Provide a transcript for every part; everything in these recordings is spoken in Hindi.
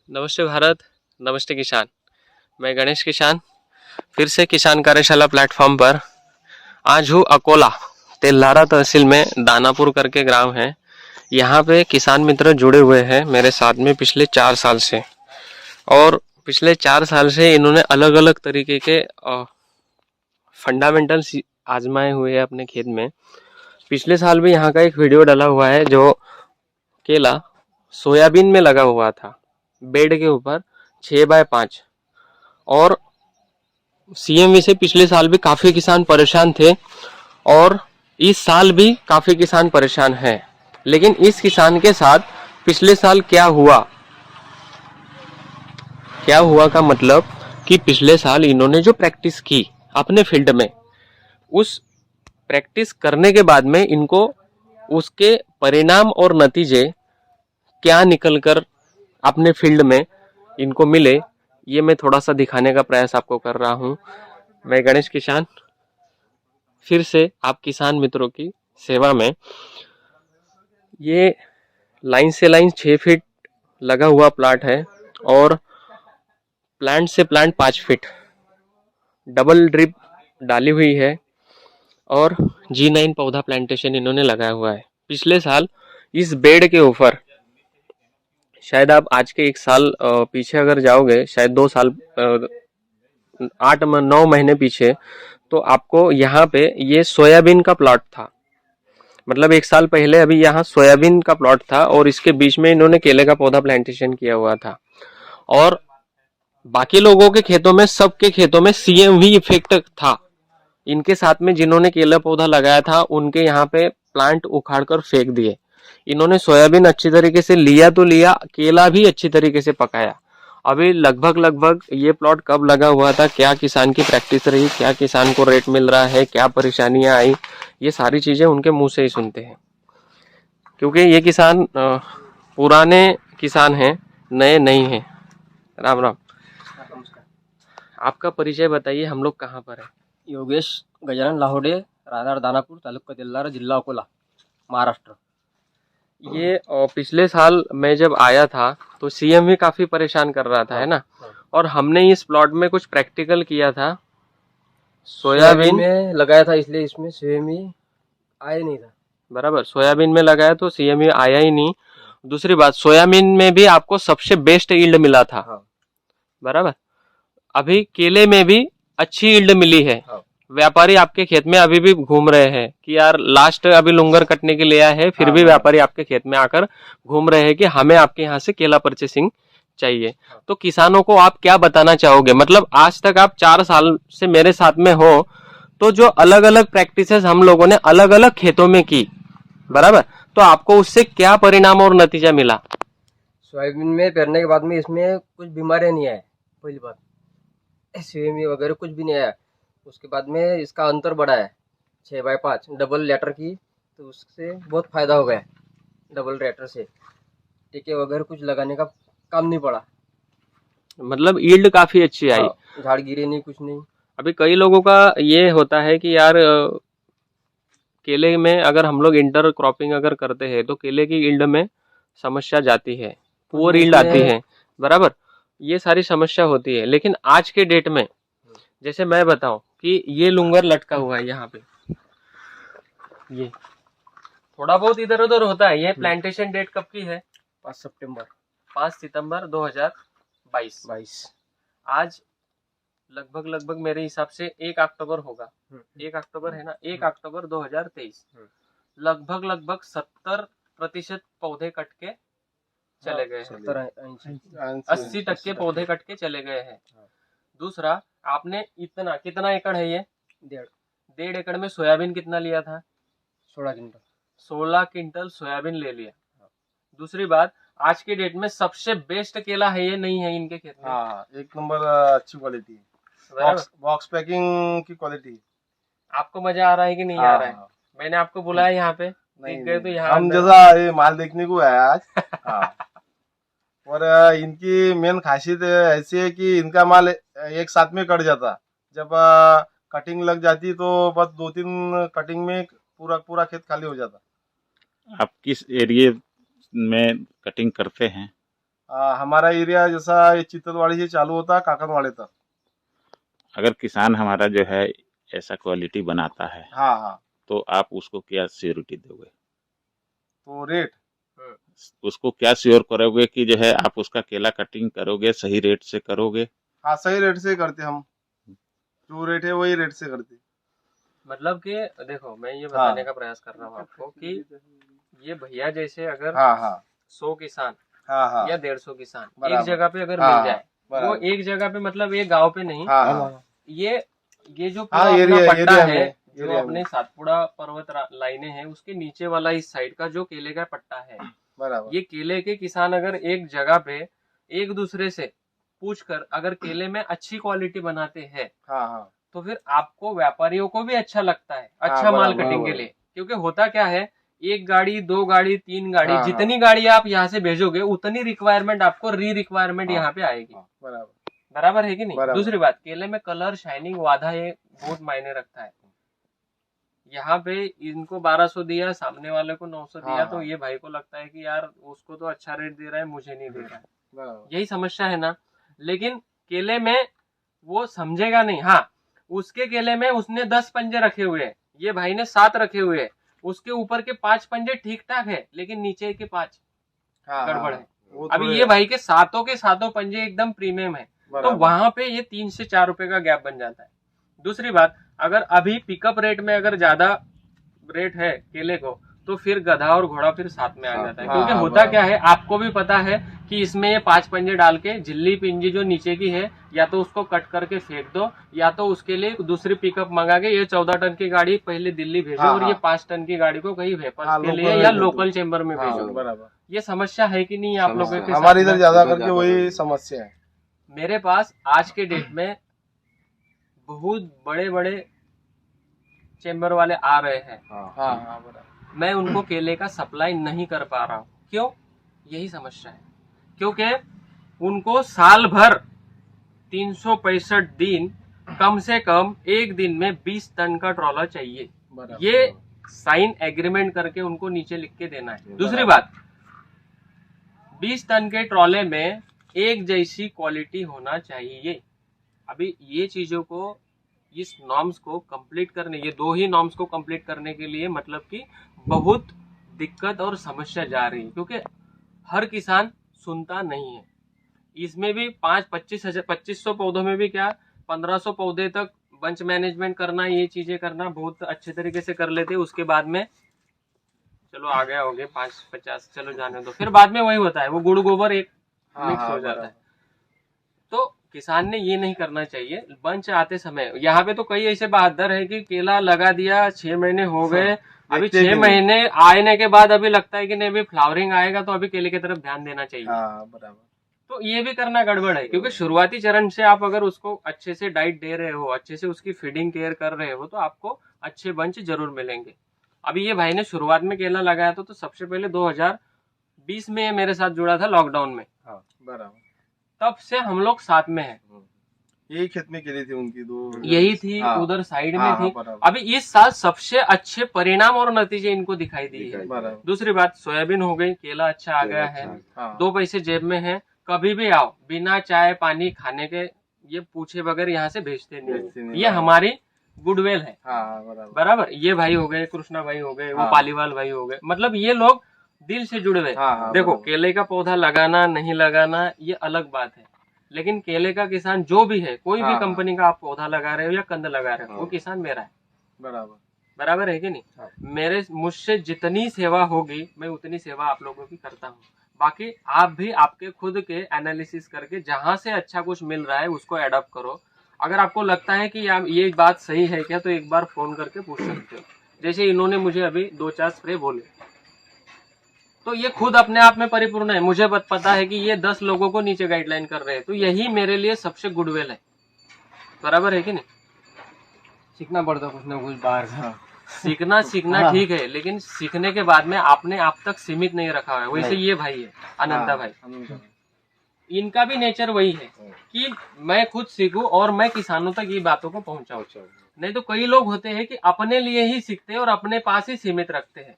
नमस्ते भारत, नमस्ते किसान। मैं गणेश किसान फिर से किसान कार्यशाला प्लेटफॉर्म पर आज हूँ अकोला तेल्हारा तहसील में दानापुर करके ग्राम है। यहाँ पे किसान मित्र जुड़े हुए हैं मेरे साथ में पिछले 4 साल से। और पिछले 4 साल से इन्होंने अलग अलग तरीके के फंडामेंटल्स आजमाए हुए हैं अपने खेत में। पिछले साल भी यहाँ का एक वीडियो डाला हुआ है जो केला सोयाबीन में लगा हुआ था, बेड के ऊपर 6x5। और सीएमवी से पिछले साल भी काफ़ी किसान परेशान थे और इस साल भी काफ़ी किसान परेशान हैं। लेकिन इस किसान के साथ पिछले साल क्या हुआ का मतलब कि पिछले साल इन्होंने जो प्रैक्टिस की अपने फील्ड में, उस प्रैक्टिस करने के बाद में इनको उसके परिणाम और नतीजे क्या निकल कर अपने फील्ड में इनको मिले, ये मैं थोड़ा सा दिखाने का प्रयास आपको कर रहा हूँ। मैं गणेश किसान फिर से आप किसान मित्रों की सेवा में। ये लाइन से लाइन 6 फीट लगा हुआ प्लाट है और प्लांट से प्लांट 5 फीट डबल ड्रिप डाली हुई है और G9 पौधा प्लांटेशन इन्होंने लगाया हुआ है। पिछले साल इस बेड के ऊपर, शायद आप आज के 1 साल पीछे अगर जाओगे, शायद 2 साल 8-9 महीने पीछे, तो आपको यहाँ पे ये सोयाबीन का प्लॉट था। मतलब 1 साल पहले अभी यहाँ सोयाबीन का प्लॉट था और इसके बीच में इन्होंने केले का पौधा प्लांटेशन किया हुआ था। और बाकी लोगों के खेतों में, सबके खेतों में सीएमवी इफेक्ट था। इनके साथ में जिन्होंने केला पौधा लगाया था उनके यहाँ पे प्लांट उखाड़ कर फेंक दिए। इन्होंने सोयाबीन अच्छी तरीके से लिया तो लिया, केला भी अच्छी तरीके से पकाया। अभी लगभग ये प्लॉट कब लगा हुआ था, क्या किसान की प्रैक्टिस रही, क्या किसान को रेट मिल रहा है, क्या परेशानियां आई, ये सारी चीजें उनके मुंह से ही सुनते हैं। क्योंकि ये किसान पुराने किसान हैं, नए नहीं हैं। राम राम। आपका परिचय बताइए, हम लोग कहाँ पर है? योगेश गजानन लाहोडे, राहणार दानापूर, तालुका तेल्हारा, जिल्हा अकोला, महाराष्ट्र। ये पिछले साल मैं जब आया था तो सीएम भी काफी परेशान कर रहा था, है ना? और हमने इस प्लॉट में कुछ प्रैक्टिकल किया था। सोयाबीन में लगाया था, इसलिए इसमें सीएमई आया नहीं था। बराबर, सोयाबीन में लगाया तो सीएमई आया ही नहीं। दूसरी बात, सोयाबीन में भी आपको सबसे बेस्ट यील्ड मिला था। बराबर। अभी केले में भी अच्छी यील्ड मिली है। व्यापारी आपके खेत में अभी भी घूम रहे हैं कि यार लास्ट अभी लुंगर कटने के लिए आया है, फिर भी व्यापारी आपके खेत में आकर घूम रहे हैं कि हमें आपके यहाँ से केला परचेसिंग चाहिए। तो किसानों को आप क्या बताना चाहोगे? मतलब आज तक आप 4 साल से मेरे साथ में हो, तो जो अलग अलग प्रैक्टिसेस हम लोगों ने अलग अलग खेतों में की, बराबर, तो आपको उससे क्या परिणाम और नतीजा मिला? सोयाबीन में पेरने के बाद में इसमें कुछ बीमारियां नहीं आए, पहली बात। सीएमई वगैरह कुछ भी नहीं आया। उसके बाद में इसका अंतर बढ़ा है, 6x5 डबल लेटर की, तो उससे बहुत फायदा हो गया। डबल लेटर से टीके वगैरह कुछ लगाने का काम नहीं पड़ा। मतलब यील्ड काफी अच्छी आई। झाड़ गिरे नहीं, कुछ नहीं। अभी कई लोगों का ये होता है कि यार केले में अगर हम लोग इंटर क्रॉपिंग अगर करते हैं तो केले की यील्ड में समस्या जाती है, पुअर यील्ड आती है, बराबर, ये सारी समस्या होती है। लेकिन आज के डेट में, जैसे मैं बताऊं कि ये लुंगर लटका हुआ है यहाँ पे, ये थोड़ा बहुत इधर उधर होता है। ये प्लांटेशन डेट कब की है? 5 सितंबर 2022। आज लगभग मेरे हिसाब से 1 अक्टूबर होगा। 1 अक्टूबर है ना, 1 अक्टूबर 2023। लगभग 70% पौधे कट के चले गए हैं। 80% पौधे कट के चले गए हैं। दूसरा, आपने इतना, कितना एकड़ है ये? 1.5 एकड़ में सोयाबीन कितना लिया था? 16 क्विंटल सोयाबीन ले लिया। दूसरी बात, आज के डेट में सबसे बेस्ट केला है ये, नहीं है इनके खेत में? हाँ, एक नंबर अच्छी क्वालिटी, बॉक्स पैकिंग की क्वालिटी। आपको मजा आ रहा है कि नहीं आ रहा है? मैंने आपको बुलाया यहाँ पे, नहीं, गए तो यहाँ हम जैसा ये माल देखने को आया आज। हाँ। और इनकी मेन खासियत ऐसी है कि इनका माल एक साथ में कट जाता। जब कटिंग लग जाती तो बस 2-3 कटिंग में पूरा खेत खाली हो जाता। आप किस एरिया में कटिंग करते हैं? हमारा एरिया जैसा ये चित्तलवाड़ी से चालू होता है काकनवाड़े तक। अगर किसान हमारा जो है ऐसा क्वालिटी बनाता है हाँ हाँ। तो आप उसको क्या श्योरिटी दोगे? तो रेट उसको क्या श्योर करोगे कि जो है आप उसका केला कटिंग करोगे सही रेट से करोगे? हाँ सही रेट से करते हम, जो रेट है वही रेट से करते। मतलब कि देखो मैं ये बताने का प्रयास कर रहा हूँ आपको कि ये भैया जैसे अगर हाँ हाँ 100 किसान हाँ हाँ या 150 किसान एक बराबर। जगह पे अगर हाँ, मिल जाए, वो बराबर। एक जगह पे मतलब एक गांव पे नहीं, हाँ हाँ ये जो हाँ, पूरा अपना एरिया- पट्टा एरिया है, में, जो एरिया अपने सातपुड़ा पर्वत लाइनें हैं उसके नीचे वाला इस साइड का जो केले का पट्टा है, बराबर। ये केले के किसान अगर एक जगह पे एक दूसरे से पूछ कर अगर केले में अच्छी क्वालिटी बनाते हैं हाँ हाँ तो फिर आपको व्यापारियों को भी अच्छा लगता है, अच्छा हाँ, माल बराबर, कटिंग के बराबर। लिए। क्योंकि होता क्या है, एक गाड़ी, 2 गाड़ी, 3 गाड़ी, हाँ, जितनी गाड़ी आप यहाँ से भेजोगे उतनी रिक्वायरमेंट आपको रिक्वायरमेंट हाँ, यहाँ पे आएगी। बराबर बराबर है कि नहीं? बराबर। दूसरी बात, केले में कलर, शाइनिंग, वाधा ये बहुत मायने रखता है। यहाँ पे इनको 1200 दिया, सामने वाले को 900 दिया, हाँ, तो हाँ। ये भाई को लगता है कि यार उसको तो अच्छा रेट दे रहा है, मुझे नहीं दे रहा है। बराबर। यही समस्या है ना। लेकिन केले में वो समझेगा नहीं। हाँ, उसके केले में उसने 10 पंजे रखे हुए हैं, ये भाई ने 7 रखे हुए हैं, उसके ऊपर के 5 पंजे ठीक ठाक है, लेकिन नीचे के 5 हाँ, गड़बड़ हाँ, है। वो अभी थोड़े- ये भाई के सातों पंजे एकदम प्रीमियम है, तो बराबर। वहां पे ये 3 से 4 रुपए का गैप बन जाता है। दूसरी बात, अगर अभी पिकअप रेट में अगर ज्यादा रेट है केले को, तो फिर गधा और घोड़ा फिर साथ में आ जाता है। हाँ, क्योंकि हाँ, होता बराबर। क्या है, आपको भी पता है कि इसमें ये 5 पंजे डाल के झिल्ली पिंजी जो नीचे की है, या तो उसको कट करके फेंक दो, या तो उसके लिए दूसरी पिकअप मंगा के ये 14 टन की गाड़ी पहले दिल्ली भेजो, हाँ, और ये हाँ। 5 टन की गाड़ी को कहीं वेपर्स हाँ, के लोकल लिए में या भेजो। लोकल चेम्बर में हाँ, भेजो। बराबर। ये समस्या है कि नहीं आप लोगों के साथ हमारे इधर में? ज्यादा करके वही समस्या है। मेरे पास आज के डेट में बहुत बड़े बड़े चेम्बर वाले आ रहे हैं, हाँ हाँ बराबर। मैं उनको केले का सप्लाई नहीं कर पा रहा हूँ। क्यों? यही समस्या है। क्योंकि उनको साल भर 365 दिन कम से कम एक दिन में 20 टन का ट्रॉलर चाहिए। बराबर। ये साइन एग्रीमेंट करके उनको नीचे लिख के देना है। दूसरी बराबर। बात, 20 टन के ट्रॉले में एक जैसी क्वालिटी होना चाहिए। अभी ये चीजों को, इस नॉर्म्स को कंप्लीट करने, ये 2 ही नॉर्म्स को कंप्लीट करने के लिए मतलब कि बहुत दिक्कत और समस्या जा रही है। क्योंकि हर किसान सुनता नहीं है। इसमें भी 2500 पौधों में भी क्या 1500 पौधे तक बंच मैनेजमेंट करना, ये चीजें करना बहुत अच्छे तरीके से कर लेते। उसके बाद में चलो आ गया हो गए 5-50, चलो जाने दो, फिर बाद में वही होता है, वो गुड़ गोबर एक मिक्स हो जाता है। तो किसान ने ये नहीं करना चाहिए। बंच आते समय यहाँ पे तो कई ऐसे बहादुर है कि केला लगा दिया, 6 महीने हो गए, अभी 6 महीने आने के बाद अभी लगता है कि नहीं अभी फ्लावरिंग आएगा तो अभी केले की तरफ ध्यान देना चाहिए। हाँ बराबर। तो ये भी करना गड़बड़ है। क्योंकि शुरुआती चरण से आप अगर उसको अच्छे से डाइट दे रहे हो, अच्छे से उसकी फीडिंग केयर कर रहे हो, तो आपको अच्छे बंच जरूर मिलेंगे। अभी ये भाई ने शुरुआत में केला लगाया था, तो सबसे पहले 2020 में ये मेरे साथ जुड़ा था लॉकडाउन में, हाँ बराबर। तब से हम लोग साथ में हैं। यही खेत में केली थी उनकी 2 यही थी, हाँ, उधर साइड में हाँ, थी। बराबर। अभी इस साल सबसे अच्छे परिणाम और नतीजे इनको दिखाई दिए हैं। बराबर। दूसरी बात, सोयाबीन हो गई, केला अच्छा आ गया है, हाँ 2 पैसे जेब में है, कभी भी आओ, बिना चाय पानी खाने के ये पूछे बगैर यहाँ से भेजते नहीं। ये हमारी गुडविल है। हाँ बराबर। बराबर। ये भाई हो गए, कृष्णा भाई हो गए, वो हाँ। पालीवाल भाई हो गए, मतलब ये लोग दिल से जुड़े हुए। हाँ, देखो, बराबर। केले का पौधा लगाना नहीं लगाना ये अलग बात है, लेकिन केले का किसान जो भी है, कोई भी हाँ, कंपनी का आप पौधा लगा रहे हो या कंद लगा रहे हो, वो किसान मेरा है। बराबर। बराबर है कि नहीं? हाँ। मुझसे जितनी सेवा होगी मैं उतनी सेवा आप लोगों की करता हूँ। बाकी आप भी आपके खुद के एनालिसिस करके जहां से अच्छा कुछ मिल रहा है उसको एडॉप्ट करो। अगर आपको लगता है कि ये बात सही है क्या, तो एक बार फोन करके पूछ सकते हो। जैसे इन्होंने मुझे अभी 2-4 स्प्रे बोले, तो ये खुद अपने आप में परिपूर्ण है। मुझे पता है कि ये 10 लोगों को नीचे गाइडलाइन कर रहे हैं, तो यही मेरे लिए सबसे गुडविल है। बराबर है कि नहीं? सीखना पड़ता कुछ ना कुछ बाहर का। सीखना ठीक है, लेकिन सीखने के बाद में आपने आप तक सीमित नहीं रखा है। वैसे ये भाई है अनंता भाई, इनका भी नेचर वही है कि मैं खुद सीखूं और मैं किसानों तक ये बातों को पहुंचाऊं। नहीं तो कई लोग होते हैं कि अपने लिए ही सीखते हैं और अपने पास ही सीमित रखते हैं।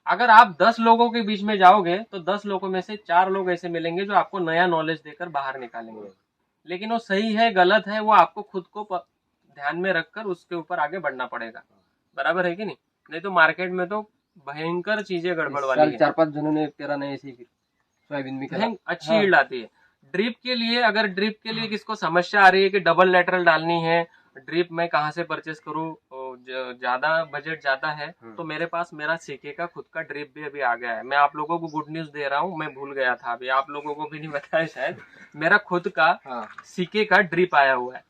अगर आप 10 लोगों के बीच में जाओगे तो 10 लोगों में से 4 लोग ऐसे मिलेंगे जो आपको नया नॉलेज देकर बाहर निकालेंगे, लेकिन वो सही है गलत है वो आपको खुद को ध्यान में रखकर उसके ऊपर आगे बढ़ना पड़ेगा। बराबर है कि नहीं? नहीं तो मार्केट में तो भयंकर चीजें गड़बड़ वाली है। 4-5 जनों ने पेरा नहीं ऐसे ही फिर सोयाबीन में करा। अच्छी यील्ड आती है। ड्रिप के लिए, अगर ड्रिप के लिए किसको समस्या आ रही है कि डबल लेटरल डालनी है, ड्रिप मैं कहाँ से परचेस करूँ, ज्यादा बजट ज्यादा है, तो मेरे पास मेरा सीके का खुद का ड्रिप भी अभी आ गया है। मैं आप लोगों को गुड न्यूज दे रहा हूँ, मैं भूल गया था अभी, आप लोगों को भी नहीं बताया शायद, मेरा खुद का सीके का ड्रिप आया हुआ है।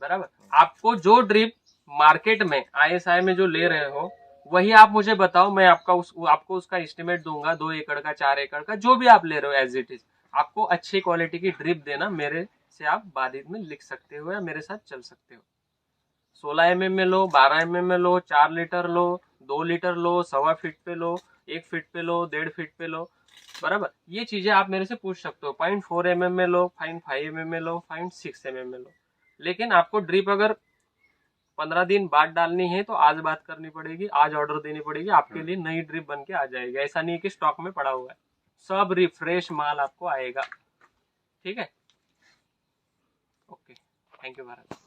बराबर, आपको जो ड्रिप मार्केट में ISI में जो ले रहे हो वही आप मुझे बताओ, मैं आपको उसका एस्टिमेट दूंगा, 2 एकड़ का 4 एकड़ का जो भी आप ले रहे हो एज इट इज, आपको अच्छी क्वालिटी की ड्रिप देना, मेरे से आप बाधित में लिख सकते हो या मेरे साथ चल सकते हो। 16 mm में लो, 12 mm में लो, 4 लीटर लो, 2 लीटर लो, 1.25 फीट पे लो, 1 फीट पे लो, 1.5 फीट पे लो। बराबर, ये चीजें आप मेरे से पूछ सकते हो। 0.4 mm में लो, 0.5 mm में लो, 0.6 mm में लो। लेकिन आपको ड्रिप अगर 15 दिन बाद डालनी है तो आज बात करनी पड़ेगी, आज ऑर्डर देनी पड़ेगी, आपके लिए नई ड्रिप बन के आ जाएगी। ऐसा नहीं है कि स्टॉक में पड़ा हुआ है, सब रिफ्रेश माल आपको आएगा। ठीक है, ओके, थैंक यू भारत।